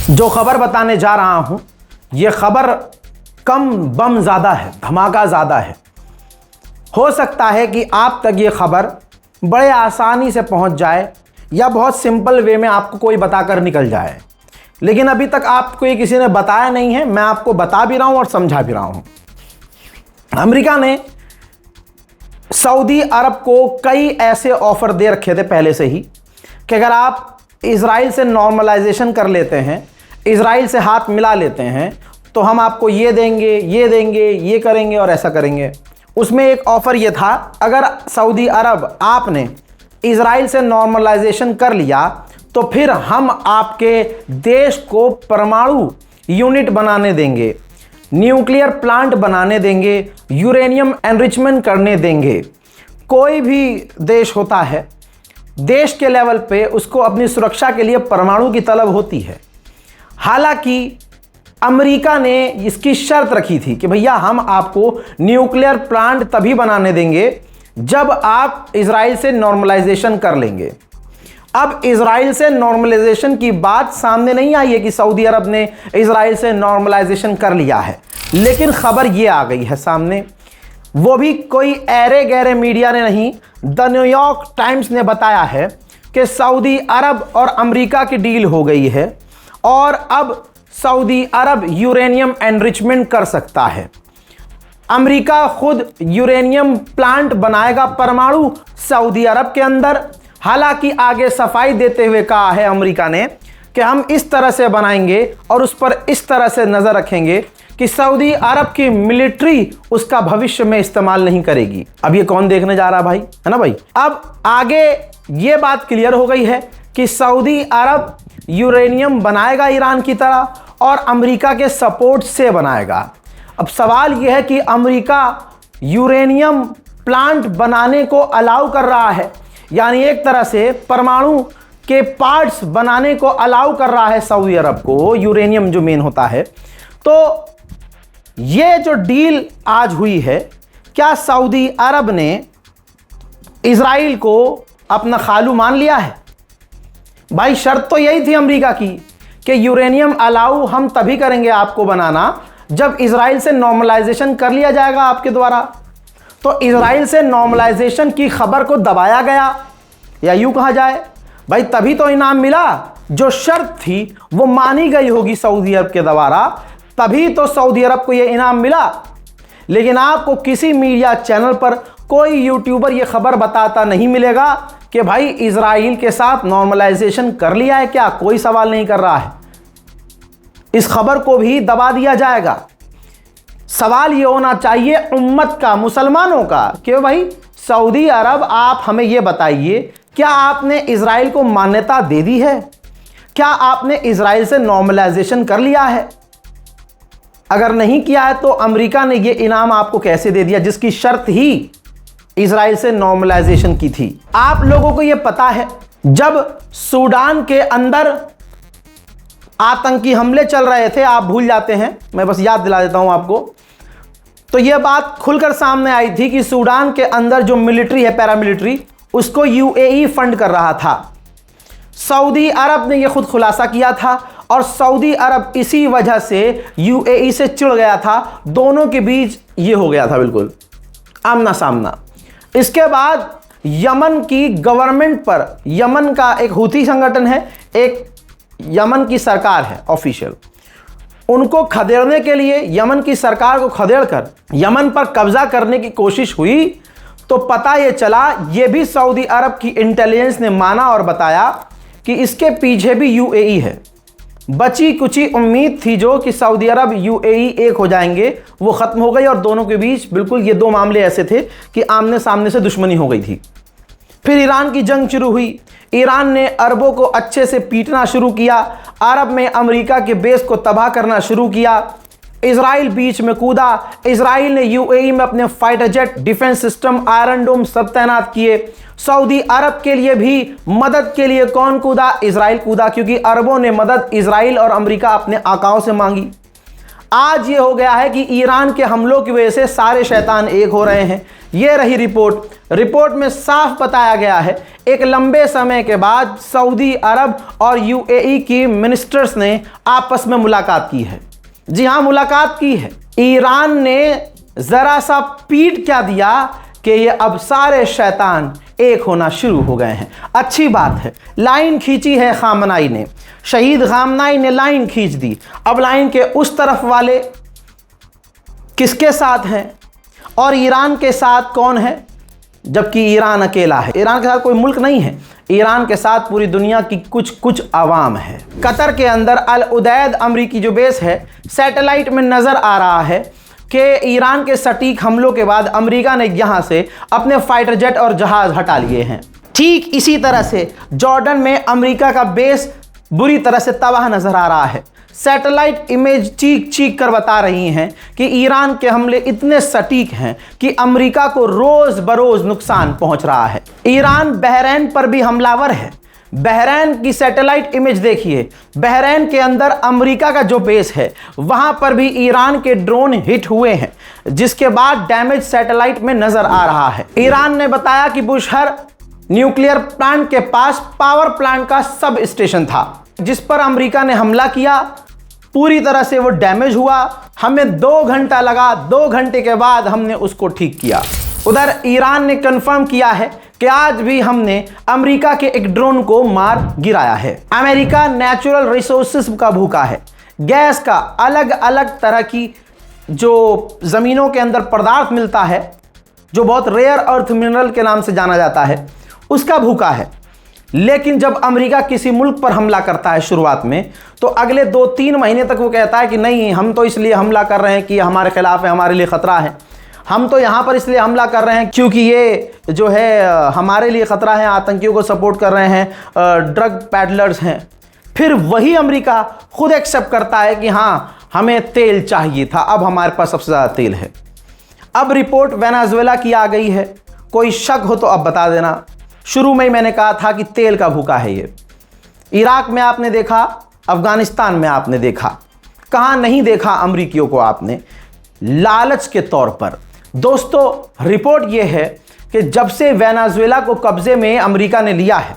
जो खबर बताने जा रहा हूं, यह खबर कम बम ज़्यादा है, धमाका ज़्यादा है। हो सकता है कि आप तक ये खबर बड़े आसानी से पहुंच जाए या बहुत सिंपल वे में आपको कोई बताकर निकल जाए, लेकिन अभी तक आपको ये किसी ने बताया नहीं है। मैं आपको बता भी रहा हूं और समझा भी रहा हूं। अमेरिका ने सऊदी अरब को कई ऐसे ऑफर दे रखे थे पहले से ही कि अगर आप इजराइल से नॉर्मलाइजेशन कर लेते हैं, इजराइल से हाथ मिला लेते हैं, तो हम आपको ये देंगे, ये देंगे, ये करेंगे और ऐसा करेंगे। उसमें एक ऑफ़र ये था, अगर सऊदी अरब आपने इजराइल से नॉर्मलाइजेशन कर लिया तो फिर हम आपके देश को परमाणु यूनिट बनाने देंगे, न्यूक्लियर प्लांट बनाने देंगे, यूरेनियम एनरिचमेंट करने देंगे। कोई भी देश होता है, देश के लेवल पे उसको अपनी सुरक्षा के लिए परमाणु की तलब होती है। हालांकि अमेरिका ने इसकी शर्त रखी थी कि भैया हम आपको न्यूक्लियर प्लांट तभी बनाने देंगे जब आप इजराइल से नॉर्मलाइजेशन कर लेंगे। अब इजराइल से नॉर्मलाइजेशन की बात सामने नहीं आई है कि सऊदी अरब ने इजराइल से नॉर्मलाइजेशन कर लिया है, लेकिन खबर ये आ गई है सामने, वो भी कोई ऐरे गहरे मीडिया ने नहीं, द न्यूयॉर्क टाइम्स ने बताया है कि सऊदी अरब और अमेरिका की डील हो गई है और अब सऊदी अरब यूरेनियम एनरिचमेंट कर सकता है। अमेरिका खुद यूरेनियम प्लांट बनाएगा परमाणु सऊदी अरब के अंदर। हालांकि आगे सफाई देते हुए कहा है अमेरिका ने कि हम इस तरह से बनाएंगे और उस पर इस तरह से नज़र रखेंगे कि सऊदी अरब की मिलिट्री उसका भविष्य में इस्तेमाल नहीं करेगी। अब ये कौन देखने जा रहा भाई, है ना भाई। अब आगे ये बात क्लियर हो गई है कि सऊदी अरब यूरेनियम बनाएगा ईरान की तरह और अमेरिका के सपोर्ट से बनाएगा। अब सवाल यह है कि अमेरिका यूरेनियम प्लांट बनाने को अलाउ कर रहा है, यानी एक तरह से परमाणु के पार्ट्स बनाने को अलाउ कर रहा है सऊदी अरब को, यूरेनियम जो मेन होता है। तो ये जो डील आज हुई है, क्या सऊदी अरब ने इजराइल को अपना खालू मान लिया है? भाई शर्त तो यही थी अमेरिका की कि यूरेनियम अलाउ हम तभी करेंगे आपको बनाना जब इजराइल से नॉर्मलाइजेशन कर लिया जाएगा आपके द्वारा। तो इजराइल से नॉर्मलाइजेशन की खबर को दबाया गया, या यूं कहा जाए भाई तभी तो इनाम मिला। जो शर्त थी वो मानी गई होगी सऊदी अरब के द्वारा, तभी तो सऊदी अरब को ये इनाम मिला। लेकिन आपको किसी मीडिया चैनल पर कोई यूट्यूबर ये खबर बताता नहीं मिलेगा कि भाई इजराइल के साथ नॉर्मलाइजेशन कर लिया है क्या, कोई सवाल नहीं कर रहा है। इस खबर को भी दबा दिया जाएगा। सवाल ये होना चाहिए उम्मत का, मुसलमानों का, कि भाई सऊदी अरब आप हमें ये बताइए, क्या आपने इजराइल को मान्यता दे दी है? क्या आपने इजराइल से नॉर्मलाइजेशन कर लिया है? अगर नहीं किया है तो अमेरिका ने ये इनाम आपको कैसे दे दिया, जिसकी शर्त ही इजराइल से नॉर्मलाइजेशन की थी। आप लोगों को ये पता है, जब सूडान के अंदर आतंकी हमले चल रहे थे, आप भूल जाते हैं, मैं बस याद दिला देता हूं आपको, तो यह बात खुलकर सामने आई थी कि सूडान के अंदर जो मिलिट्री है, पैरामिलिट्री, उसको यूएई फंड कर रहा था। सऊदी अरब ने यह खुद खुलासा किया था और सऊदी अरब इसी वजह से यूएई से चिढ़ गया था। दोनों के बीच ये हो गया था बिल्कुल आमना सामना। इसके बाद यमन की गवर्नमेंट पर, यमन का एक हूथी संगठन है, एक यमन की सरकार है ऑफिशियल, उनको खदेड़ने के लिए, यमन की सरकार को खदेड़कर यमन पर कब्जा करने की कोशिश हुई। तो पता ये चला, ये भी सऊदी अरब की इंटेलिजेंस ने माना और बताया कि इसके पीछे भी यूएई है। बची कुची उम्मीद थी जो कि सऊदी अरब यूएई एक हो जाएंगे, वो खत्म हो गई और दोनों के बीच बिल्कुल ये दो मामले ऐसे थे कि आमने सामने से दुश्मनी हो गई थी। फिर ईरान की जंग शुरू हुई, ईरान ने अरबों को अच्छे से पीटना शुरू किया, अरब में अमेरिका के बेस को तबाह करना शुरू किया। इजराइल बीच में कूदा, इजराइल ने यूएई में अपने fighter jet, defence system, Iron Dome सब तैनात किए। सऊदी अरब के लिए भी मदद के लिए कौन कूदा? इजराइल कूदा, क्योंकि अरबों ने मदद इजराइल और अमेरिका अपने आकाओं से मांगी। आज ये हो गया है कि ईरान के हमलों की वजह से सारे शैतान एक हो रहे हैं। ये रही रिपोर्ट में साफ बताया गया है, एक लंबे समय के बाद सऊदी अरब और यूएई की मिनिस्टर्स ने आपस में मुलाकात की है। जी हाँ, मुलाकात की है। ईरान ने जरा सा पीट क्या दिया कि ये अब सारे शैतान एक होना शुरू हो गए हैं। अच्छी बात है, लाइन खींची है खामनाई ने, शहीद खामनाई ने लाइन खींच दी। अब लाइन के उस तरफ वाले किसके साथ हैं और ईरान के साथ कौन है? जबकि ईरान अकेला है। ईरान के साथ कोई मुल्क नहीं है, ईरान के साथ पूरी दुनिया की कुछ आवाम है। कतर के अंदर अल उदैद अमरीकी जो बेस है, सैटेलाइट में नज़र आ रहा है कि ईरान के सटीक हमलों के बाद अमेरिका ने यहां से अपने फाइटर जेट और जहाज हटा लिए हैं। ठीक इसी तरह से जॉर्डन में अमेरिका का बेस बुरी तरह से तबाह नजर आ रहा है। सैटेलाइट इमेज चीख कर बता रही हैं कि ईरान के हमले इतने सटीक हैं कि अमेरिका को रोज बरोज नुकसान पहुंच रहा है। ईरान बहरैन पर भी हमलावर है। बहरैन की सैटेलाइट इमेज देखिए, बहरैन के अंदर अमेरिका का जो बेस है वहां पर भी ईरान के ड्रोन हिट हुए हैं, जिसके बाद डैमेज सैटेलाइट में नजर आ रहा है। ईरान ने बताया कि बुशहर न्यूक्लियर प्लांट के पास पावर प्लांट का सब स्टेशन था, जिस पर अमेरिका ने हमला किया। पूरी तरह से वो डैमेज हुआ, हमें 2 घंटा लगा, 2 घंटे के बाद हमने उसको ठीक किया। उधर ईरान ने कंफर्म किया है कि आज भी हमने अमेरिका के एक ड्रोन को मार गिराया है। अमेरिका नेचुरल रिसोर्सेज का भूखा है, गैस का, अलग अलग तरह की जो ज़मीनों के अंदर पदार्थ मिलता है, जो बहुत रेयर अर्थ मिनरल के नाम से जाना जाता है, उसका भूखा है। लेकिन जब अमेरिका किसी मुल्क पर हमला करता है शुरुआत में, तो अगले 2-3 महीने तक वो कहता है कि नहीं, हम तो इसलिए हमला कर रहे हैं कि हमारे खिलाफ है, हमारे लिए ख़तरा है। हम तो यहाँ पर इसलिए हमला कर रहे हैं क्योंकि ये जो है हमारे लिए ख़तरा है, आतंकियों को सपोर्ट कर रहे हैं, ड्रग पैडलर्स हैं। फिर वही अमेरिका खुद एक्सेप्ट करता है कि हाँ, हमें तेल चाहिए था, अब हमारे पास सबसे ज़्यादा तेल है। अब रिपोर्ट वेनेजुएला की आ गई है, कोई शक हो तो अब बता देना। शुरू में ही मैंने कहा था कि तेल का भूखा है ये। इराक में आपने देखा, अफगानिस्तान में आपने देखा, कहाँ नहीं देखा अमरीकियों को आपने? लालच के तौर पर। दोस्तों, रिपोर्ट ये है कि जब से वेनेजुएला को कब्जे में अमेरिका ने लिया है,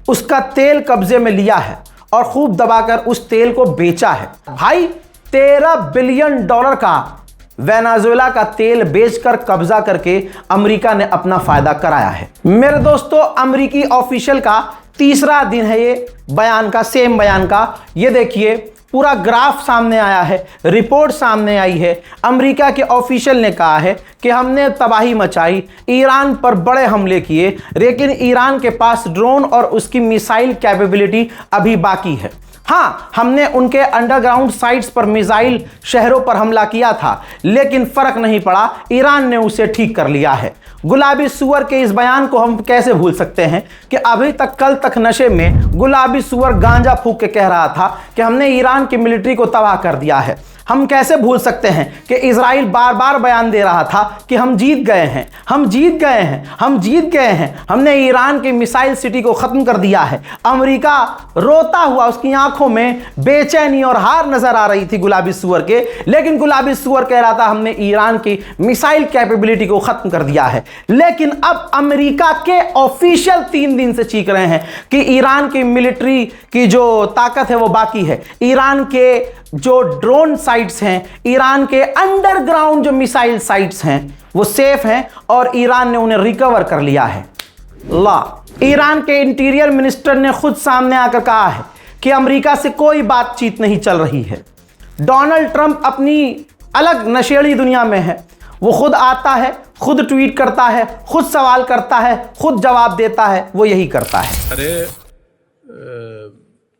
उसका तेल कब्जे में लिया है और खूब दबाकर उस तेल को बेचा है। भाई, $13 बिलियन का वेनेजुएला का तेल बेचकर कब्जा करके अमेरिका ने अपना फायदा कराया है। मेरे दोस्तों, अमेरिकी ऑफिशियल का तीसरा दिन है ये बयान का, सेम बयान का। ये देखिए, पूरा ग्राफ सामने आया है, रिपोर्ट सामने आई है। अमेरिका के ऑफिशियल ने कहा है कि हमने तबाही मचाई, ईरान पर बड़े हमले किए, लेकिन ईरान के पास ड्रोन और उसकी मिसाइल कैपेबिलिटी अभी बाकी है। हाँ, हमने उनके अंडरग्राउंड साइट्स पर मिसाइल शहरों पर हमला किया था, लेकिन फर्क नहीं पड़ा, ईरान ने उसे ठीक कर लिया है। गुलाबी सुअर के इस बयान को हम कैसे भूल सकते हैं कि अभी तक, कल तक नशे में गुलाबी सुअर गांजा फूंक के कह रहा था कि हमने ईरान की मिलिट्री को तबाह कर दिया है। हम कैसे भूल सकते हैं कि इजराइल बार बार बयान दे रहा था कि हम जीत गए हैं, हम जीत गए हैं, हम जीत गए हैं, हमने ईरान की मिसाइल सिटी को ख़त्म कर दिया है। अमेरिका रोता हुआ, उसकी आंखों में बेचैनी और हार नजर आ रही थी गुलाबी सुअर के, लेकिन गुलाबी सुअर कह रहा था हमने ईरान की मिसाइल कैपेबिलिटी को ख़त्म कर दिया है। लेकिन अब अमेरिका के ऑफिशियल 3 दिन से चीख रहे हैं कि ईरान की मिलिट्री की जो ताकत है वो बाकी है, ईरान के जो ड्रोन साइट्स हैं, ईरान के अंडरग्राउंड जो मिसाइल साइट्स हैं, वो सेफ हैं और ईरान ने उन्हें रिकवर कर लिया है। ईरान के इंटीरियर मिनिस्टर ने खुद सामने आकर कहा है कि अमेरिका से कोई बातचीत नहीं चल रही है। डोनाल्ड ट्रंप अपनी अलग नशेड़ी दुनिया में है, वो खुद आता है, खुद ट्वीट करता है, खुद सवाल करता है, खुद जवाब देता है, वो यही करता है। अरे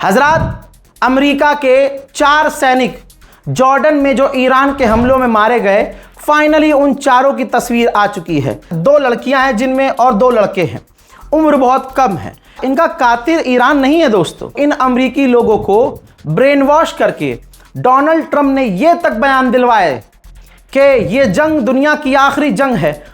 हजरात, अमेरिका के 4 सैनिक जॉर्डन में जो ईरान के हमलों में मारे गए, फाइनली उन चारों की तस्वीर आ चुकी है। 2 लड़कियां हैं जिनमें और 2 लड़के हैं, उम्र बहुत कम है। इनका कातिल ईरान नहीं है दोस्तों। इन अमेरिकी लोगों को ब्रेन वॉश करके डोनाल्ड ट्रंप ने यह तक बयान दिलवाए कि ये जंग दुनिया की आखिरी जंग है,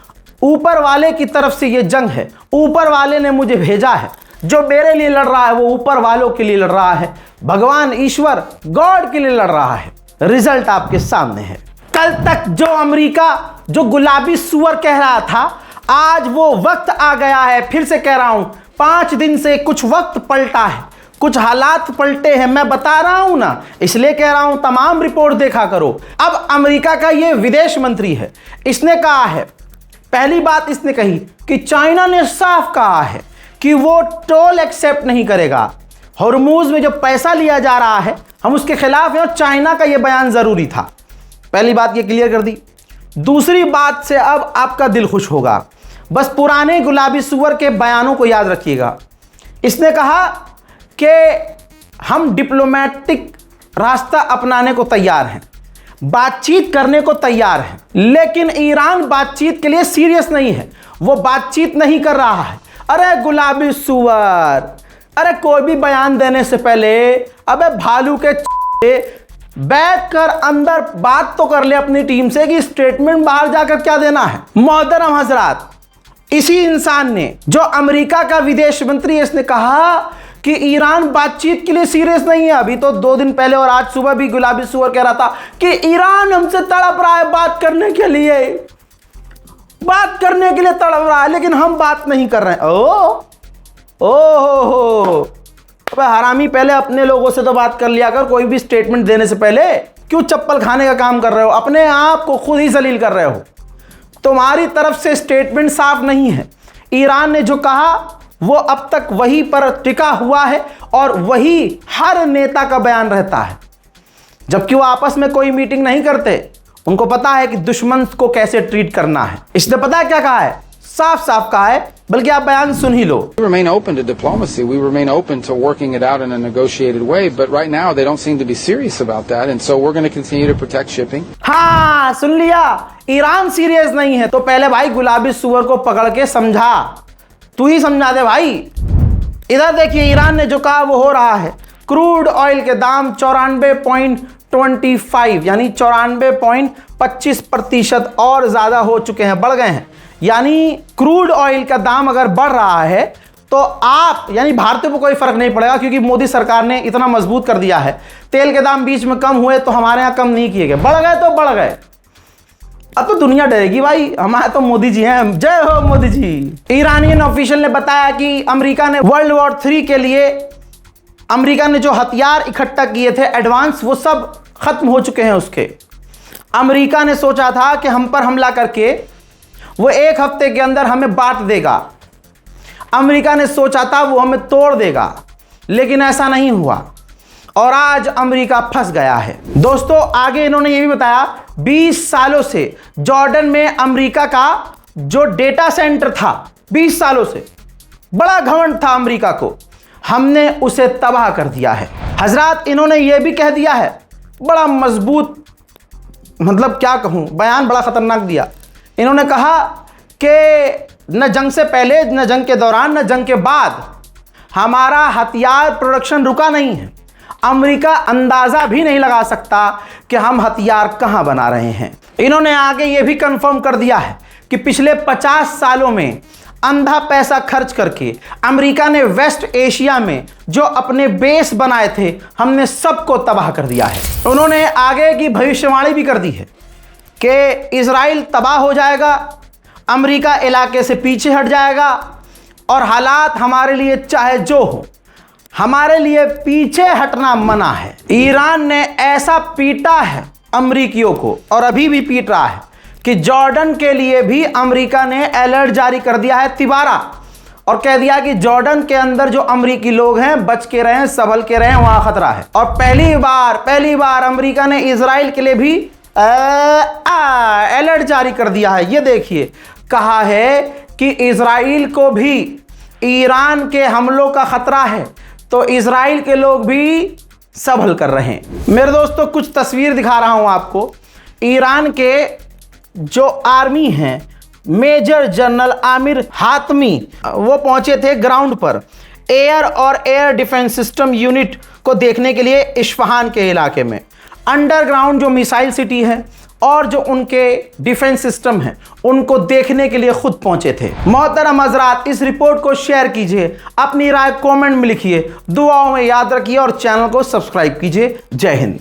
ऊपर वाले की तरफ से ये जंग है, ऊपर वाले ने मुझे भेजा है, जो मेरे लिए लड़ रहा है वो ऊपर वालों के लिए लड़ रहा है, भगवान ईश्वर गॉड के लिए लड़ रहा है। रिजल्ट आपके सामने है। कल तक जो अमेरिका जो गुलाबी सुअर कह रहा था, आज वो वक्त आ गया है। फिर से कह रहा हूं, 5 दिन से कुछ वक्त पलटा है, कुछ हालात पलटे हैं। मैं बता रहा हूं ना, इसलिए कह रहा हूं तमाम रिपोर्ट देखा करो। अब अमेरिका का ये विदेश मंत्री है, इसने कहा है, पहली बात इसने कही कि चाइना ने साफ कहा है कि वो टोल एक्सेप्ट नहीं करेगा। हॉर्मूज में जो पैसा लिया जा रहा है हम उसके खिलाफ हैं, और चाइना का ये बयान जरूरी था। पहली बात ये क्लियर कर दी। दूसरी बात से अब आपका दिल खुश होगा, बस पुराने गुलाबी सुअर के बयानों को याद रखिएगा। इसने कहा कि हम डिप्लोमेटिक रास्ता अपनाने को तैयार हैं, बातचीत करने को तैयार हैं, लेकिन ईरान बातचीत के लिए सीरियस नहीं है, वो बातचीत नहीं कर रहा है। अरे गुलाबी सुअर, अरे कोई भी बयान देने से पहले अबे भालू के बैठ कर अंदर बात तो कर ले अपनी टीम से कि स्टेटमेंट बाहर जाकर क्या देना है। मोहतरम हजरात, इसी इंसान ने जो अमेरिका का विदेश मंत्री है, इसने कहा कि ईरान बातचीत के लिए सीरियस नहीं है। अभी तो 2 दिन पहले और आज सुबह भी गुलाबी सुअर कह रहा था कि ईरान हमसे तड़प रहा है बात करने के लिए, बात करने के लिए तड़प रहा है, लेकिन हम बात नहीं कर रहे हैं। ओ हो, अबे हरामी, पहले अपने लोगों से तो बात कर लिया कर। कोई भी स्टेटमेंट देने से पहले क्यों चप्पल खाने का काम कर रहे हो? अपने आप को खुद ही जलील कर रहे हो। तुम्हारी तरफ से स्टेटमेंट साफ नहीं है। ईरान ने जो कहा वो अब तक वही पर टिका हुआ है और वही हर नेता का बयान रहता है, जबकि वो आपस में कोई मीटिंग नहीं करते। उनको पता है कि दुश्मन को कैसे ट्रीट करना है। इसने पता है क्या कहा है? साफ साफ कहा है, बल्कि आप बयान सुन ही लो। We remain open to diplomacy. We remain open to working it out in a negotiated way. But right now, they don't seem to be serious about that, and so we're going to continue to protect shipping. हाँ, सुन लिया, Iran serious नहीं है। तो पहले भाई गुलाबी सुअर को पकड़ के समझा, तू ही समझा दे भाई। इधर देखिए, ईरान ने जो कहा वो हो रहा है। क्रूड ऑयल के दाम 94.25 यानी 94.25% और ज्यादा हो चुके हैं, बढ़ गए हैं। यानी क्रूड ऑयल का दाम अगर बढ़ रहा है तो आप यानी भारतीयों को कोई फर्क नहीं पड़ेगा, क्योंकि मोदी सरकार ने इतना मजबूत कर दिया है। तेल के दाम बीच में कम हुए तो हमारे यहाँ कम नहीं किए गए, बढ़ गए तो बढ़ गए। अब तो दुनिया डरेगी भाई, हमारे तो मोदी जी हैं, जय हो मोदी जी। ईरानियन ऑफिशियल ने बताया कि अमेरिका ने वर्ल्ड वॉर 3 के लिए अमेरिका ने जो हथियार इकट्ठा किए थे एडवांस, वो सब खत्म हो चुके हैं उसके। अमेरिका ने सोचा था कि हम पर हमला करके वो 1 हफ्ते के अंदर हमें बांट देगा। अमेरिका ने सोचा था वो हमें तोड़ देगा, लेकिन ऐसा नहीं हुआ और आज अमेरिका फंस गया है। दोस्तों, आगे इन्होंने ये भी बताया 20 सालों से जॉर्डन में अमेरिका का जो डेटा सेंटर था, 20 सालों से बड़ा घमंड था अमेरिका को, हमने उसे तबाह कर दिया है। हजरात, इन्होंने ये भी कह दिया है, बड़ा मजबूत, मतलब क्या कहूं, बयान बड़ा खतरनाक दिया। इन्होंने कहा कि न जंग से पहले, न जंग के दौरान, न जंग के बाद हमारा हथियार प्रोडक्शन रुका नहीं है। अमेरिका अंदाजा भी नहीं लगा सकता कि हम हथियार कहां बना रहे हैं। इन्होंने आगे यह भी कंफर्म कर दिया है कि पिछले 50 सालों में अंधा पैसा खर्च करके अमेरिका ने वेस्ट एशिया में जो अपने बेस बनाए थे, हमने सबको तबाह कर दिया है। उन्होंने आगे की भविष्यवाणी भी कर दी है कि इजराइल तबाह हो जाएगा, अमेरिका इलाके से पीछे हट जाएगा और हालात हमारे लिए चाहे जो हो, हमारे लिए पीछे हटना मना है। ईरान ने ऐसा पीटा है अमेरिकियों को और अभी भी पीट रहा है कि जॉर्डन के लिए भी अमेरिका ने अलर्ट जारी कर दिया है, तिबारा, और कह दिया कि जॉर्डन के अंदर जो अमेरिकी लोग हैं बच के रहें, संभल के रहें, वहां खतरा है। और पहली बार अमेरिका ने इजराइल के लिए भी अलर्ट जारी कर दिया है। ये देखिए, कहा है कि इजराइल को भी ईरान के हमलों का खतरा है, तो इजराइल के लोग भी संभल कर रहे हैं। मेरे दोस्तों, कुछ तस्वीर दिखा रहा हूं आपको ईरान के जो आर्मी हैं, मेजर जनरल आमिर हातमी, वो पहुंचे थे ग्राउंड पर एयर और एयर डिफेंस सिस्टम यूनिट को देखने के लिए इस्फहान के इलाके में। अंडरग्राउंड जो मिसाइल सिटी है और जो उनके डिफेंस सिस्टम हैं उनको देखने के लिए खुद पहुंचे थे। मोहतरम हज़रात, इस रिपोर्ट को शेयर कीजिए, अपनी राय कमेंट में लिखिए, दुआओं में याद रखिए और चैनल को सब्सक्राइब कीजिए। जय हिंद।